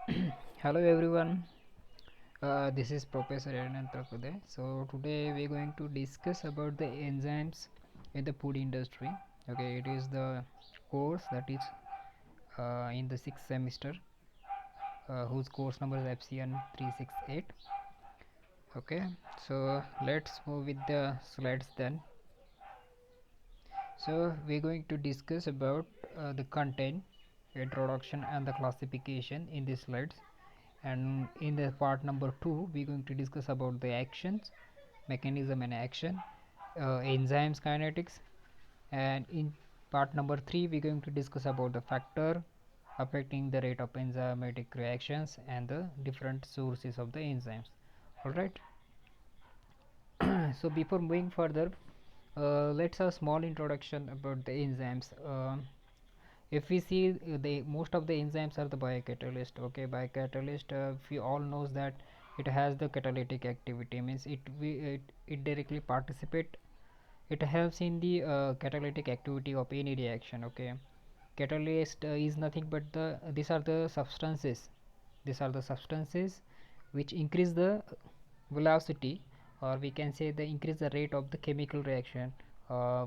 Hello everyone, this is Professor Ananta today. So today we're going to discuss about the enzymes in the food industry. Okay, it is the course that is in the sixth semester, whose course number is FCN 368. Okay, so let's move with the slides then. So we're going to discuss about the content, introduction, and the classification in these slides. And in the part number 2 we're going to discuss about the actions, mechanism and action, enzymes kinetics, and in part number 3 we're going to discuss about the factor affecting the rate of enzymatic reactions and the different sources of the enzymes. All right. So before moving further, let's have a small introduction about the enzymes. If we see the most of the enzymes are the biocatalyst. Okay, biocatalyst, we all knows that it has the catalytic activity, means it directly participate, it helps in the catalytic activity of any reaction. Okay, catalyst is nothing but these are the substances which increase the velocity, or we can say the increase the rate of the chemical reaction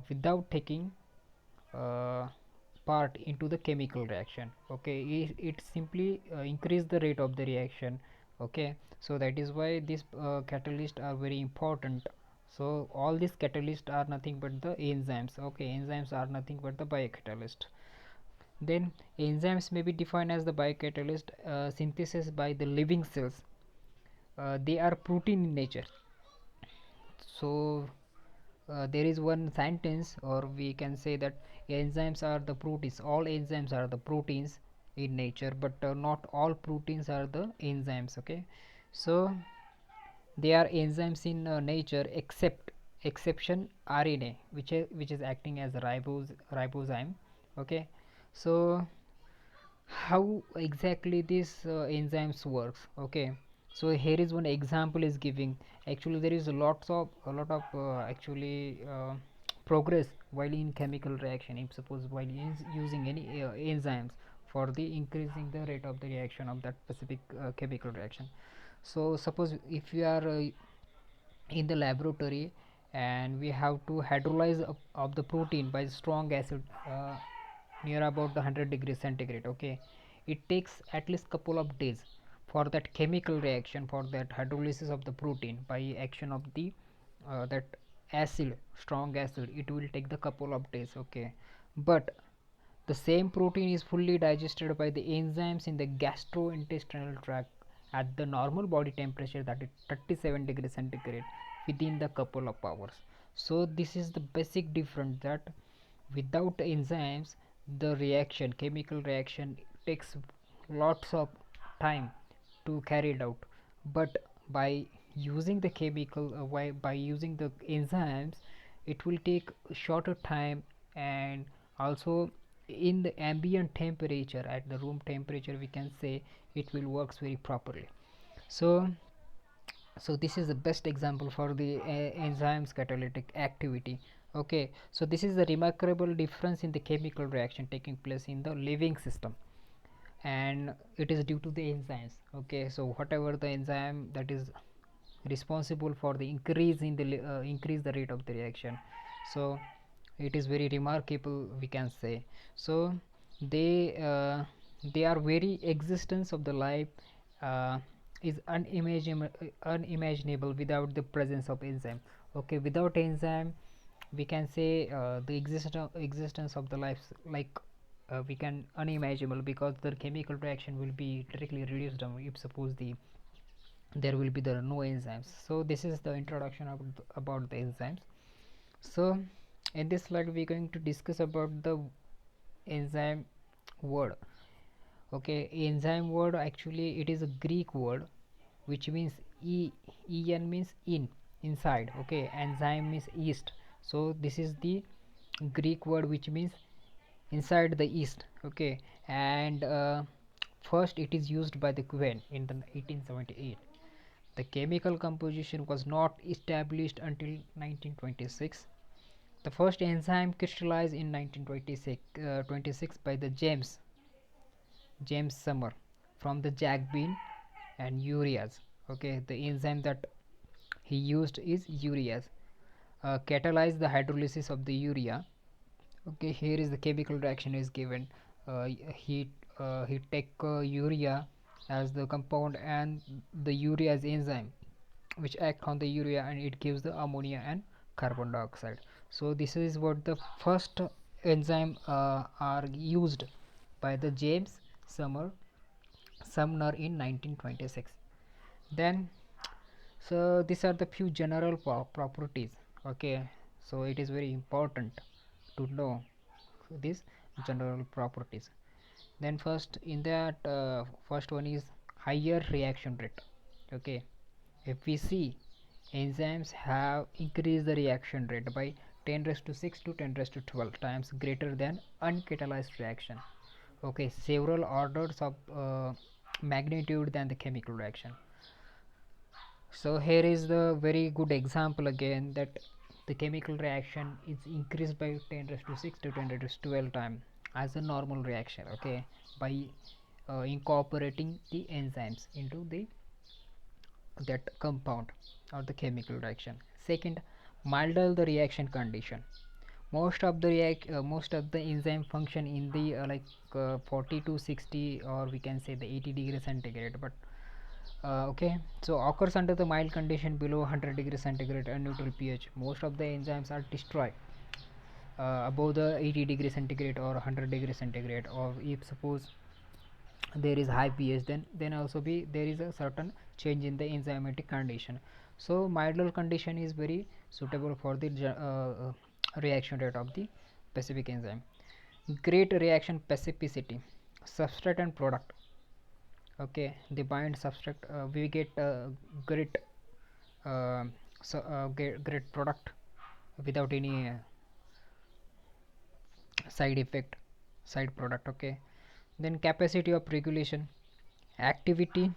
without taking uh, part into the chemical reaction. Okay, it simply increase the rate of the reaction. Okay, so that is why these catalysts are very important. So all these catalysts are nothing but the enzymes. Okay, enzymes are nothing but the biocatalyst. Then enzymes may be defined as the biocatalyst synthesis by the living cells. They are protein in nature. So there is one sentence, or we can say that enzymes are the proteins. All enzymes are the proteins in nature, but not all proteins are the enzymes. Okay, so they are enzymes in nature, except exception RNA, which is acting as a ribozyme. Okay, so how exactly this enzymes works? Okay, so here is one example is giving. Actually there is a lot of actually progress while in chemical reaction. If suppose while using any enzymes for the increasing the rate of the reaction of that specific chemical reaction. So suppose if we are in the laboratory and we have to hydrolyze of the protein by strong acid near about the 100 degrees centigrade. Okay, it takes at least couple of days for that chemical reaction, for that hydrolysis of the protein by action of the that acid, strong acid. It will take the couple of days. Okay, but the same protein is fully digested by the enzymes in the gastrointestinal tract at the normal body temperature, that is 37 degrees centigrade, within the couple of hours. So this is the basic difference, that without enzymes the reaction, chemical reaction, takes lots of time to carry it out. But by using the chemical by using the enzymes, it will take shorter time, and also in the ambient temperature, at the room temperature, we can say it will works very properly. So this is the best example for the enzymes catalytic activity. Okay, so this is the remarkable difference in the chemical reaction taking place in the living system, and it is due to the enzymes. Okay, so whatever the enzyme that is responsible for the increase the rate of the reaction, so it is very remarkable, we can say. So they uh, they are very existence of the life uh, is unimaginable without the presence of enzyme. Okay, without enzyme we can say the existence of the life, like we can unimaginable, because the chemical reaction will be directly reduced down if suppose there will be no enzymes. So this is the introduction about the enzymes. So in this slide we're going to discuss about the enzyme word. Okay, enzyme word, actually it is a Greek word which means en means inside. Okay, enzyme means yeast. So this is the Greek word which means inside the yeast. Okay, and first it is used by the Queen in the 1878. The chemical composition was not established until 1926. The first enzyme crystallized in 1926 26 by the James Summer, from the jack bean and ureas. Okay, the enzyme that he used is ureas. Catalyze the hydrolysis of the urea. Okay, here is the chemical reaction is given. He he take urea as the compound and the urea as enzyme which act on the urea, and it gives the ammonia and carbon dioxide. So this is what the first enzyme are used by the James Sumner in 1926. Then, so these are the few general properties. Okay, so it is very important to know these general properties. Then first in that first one is higher reaction rate. Okay, if we see, enzymes have increased the reaction rate by 10 raised to 6 to 10 raised to 12 times greater than uncatalyzed reaction. Okay, several orders of magnitude than the chemical reaction. So here is the very good example again, that the chemical reaction is increased by 10 raised to 6 to 10 raised to 12 time as a normal reaction. Okay, by incorporating the enzymes into the that compound or the chemical reaction. Second, milder the reaction condition. Most of the enzyme function in the 40 to 60, or we can say the 80 degrees centigrade, but okay, so occurs under the mild condition below 100 degrees centigrade and neutral pH. Most of the enzymes are destroyed above the 80 degrees centigrade or 100 degrees centigrade, or if suppose there is high pH, then also be there is a certain change in the enzymatic condition. So milder condition is very suitable for the reaction rate of the specific enzyme. Great reaction specificity, substrate and product. Okay, the bind substrate, we get great great product without any side effect, side product. Okay, then capacity of regulation, activity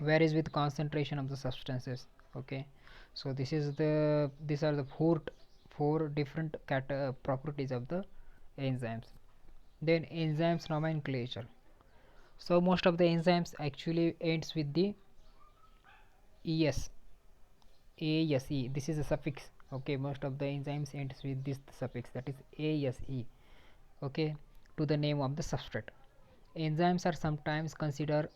varies with concentration of the substances. Okay, so these are the four different properties of the enzymes. Then enzymes nomenclature. So most of the enzymes actually ends with the es, ase. This is a suffix. Okay, most of the enzymes ends with this suffix, that is ase. Okay, to the name of the substrate. Enzymes are sometimes considered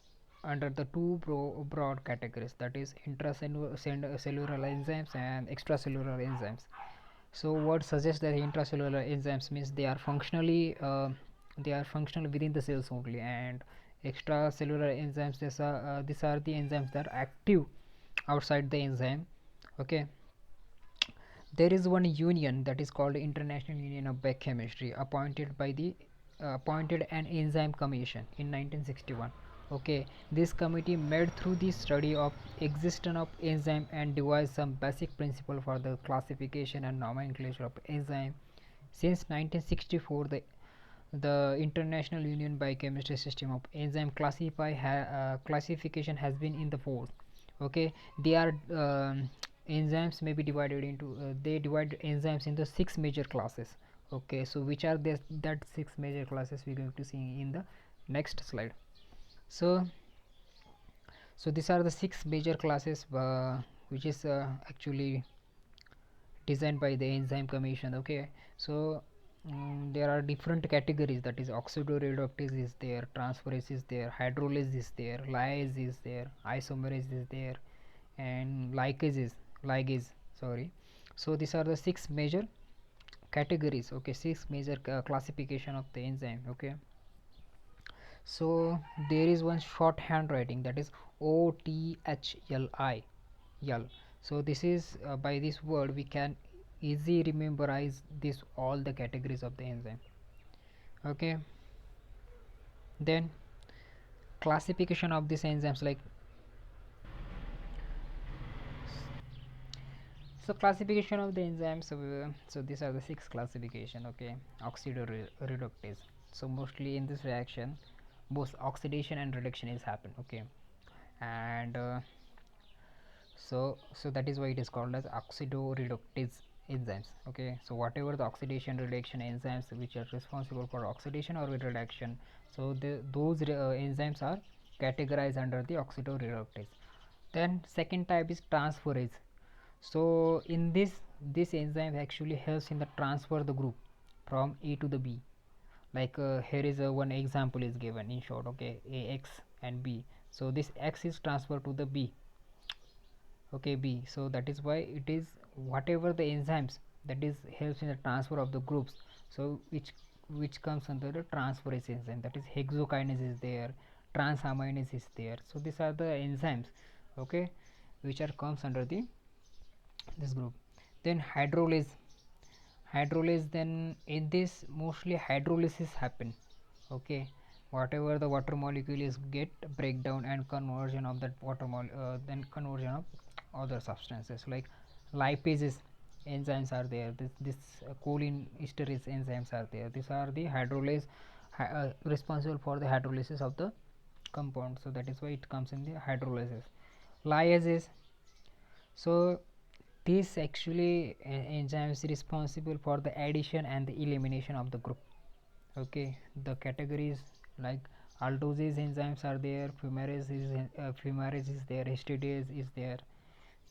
under the two broad categories, that is intracellular enzymes and extracellular enzymes. So what suggests that intracellular enzymes means they are functional within the cells only, and extracellular enzymes, these are the enzymes that are active outside the enzyme. Okay, there is one union that is called International Union of Biochemistry, appointed an enzyme commission in 1961. Okay, this committee made through the study of existence of enzyme and devised some basic principle for the classification and nomenclature of enzyme. Since 1964, the International Union Biochemistry system of enzyme classification has been in the force. Okay, they are enzymes may be divided into they divide enzymes into six major classes. Okay, so which are this that six major classes we're going to see in the next slide. So these are the six major classes which is actually designed by the enzyme commission. Okay, so there are different categories, that is oxidoreductase is there, transferase is there, hydrolase is there, lyase is there, isomerase is there, and ligase, sorry. So these are the six major categories. Okay, six major classification of the enzyme. Okay, so there is one shorthand writing, that is OTHLI L. So this is by this word we can easily memorize this all the categories of the enzyme. Okay, then classification of these enzymes, like, so classification of the enzymes, so these are the six classification. Okay, oxidoreductase, so mostly in this reaction both oxidation and reduction is happen. Okay, and so that is why it is called as oxidoreductase enzymes. Okay, so whatever the oxidation reduction enzymes which are responsible for oxidation or reduction, so those enzymes are categorized under the oxidoreductase. Then second type is transferase. So in this enzyme actually helps in the transfer the group from A to the B. Like here is one example is given in short, okay, AX and B. So this X is transferred to the B, okay, B. So that is why it is whatever the enzymes that is helps in the transfer of the groups, so which comes under the transferase enzyme, that is hexokinase is there, transaminase is there. So these are the enzymes, okay, which are comes under the this group. Then hydrolase, then in this mostly hydrolysis happen, okay, whatever the water molecule is get breakdown and conversion of that then conversion of other substances like lipases enzymes are there, this choline esterase enzymes are there. These are the hydrolase responsible for the hydrolysis of the compound, so that is why it comes in the hydrolysis. Lyases, so this actually enzyme is responsible for the addition and the elimination of the group, okay. The categories like aldoses enzymes are there, fumarase is there, histidase is there.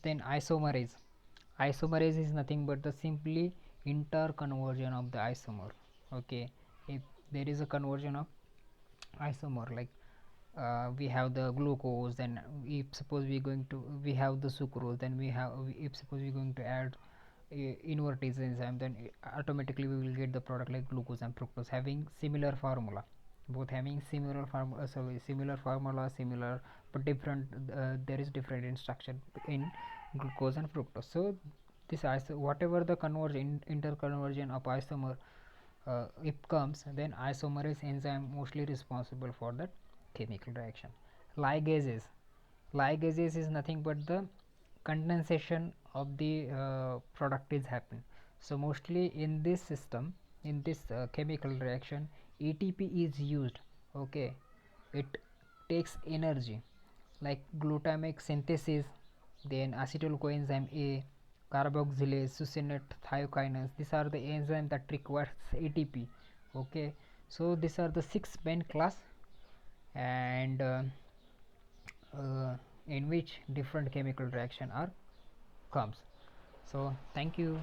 Then isomerase is nothing but the simply interconversion of the isomer, okay. If there is a conversion of isomer, like we have the glucose, then if suppose we have the sucrose, then if suppose we're going to add invertase enzyme, then automatically we will get the product like glucose and fructose having similar formula, both having similar formula, similar but different, there is different in structure in glucose and fructose. So this whatever the interconversion of isomer if comes, then isomerase enzyme mostly responsible for that chemical reaction. Ligases ligases is nothing but the condensation of the product is happen. So mostly in this system, in this chemical reaction, ATP is used, okay. It takes energy like glutamic synthesis, then acetyl coenzyme A, carboxylase, succinate thiokinase. These are the enzymes that requires ATP, okay. So these are the six main class, and uh, in which different chemical reaction are comes. So thank you.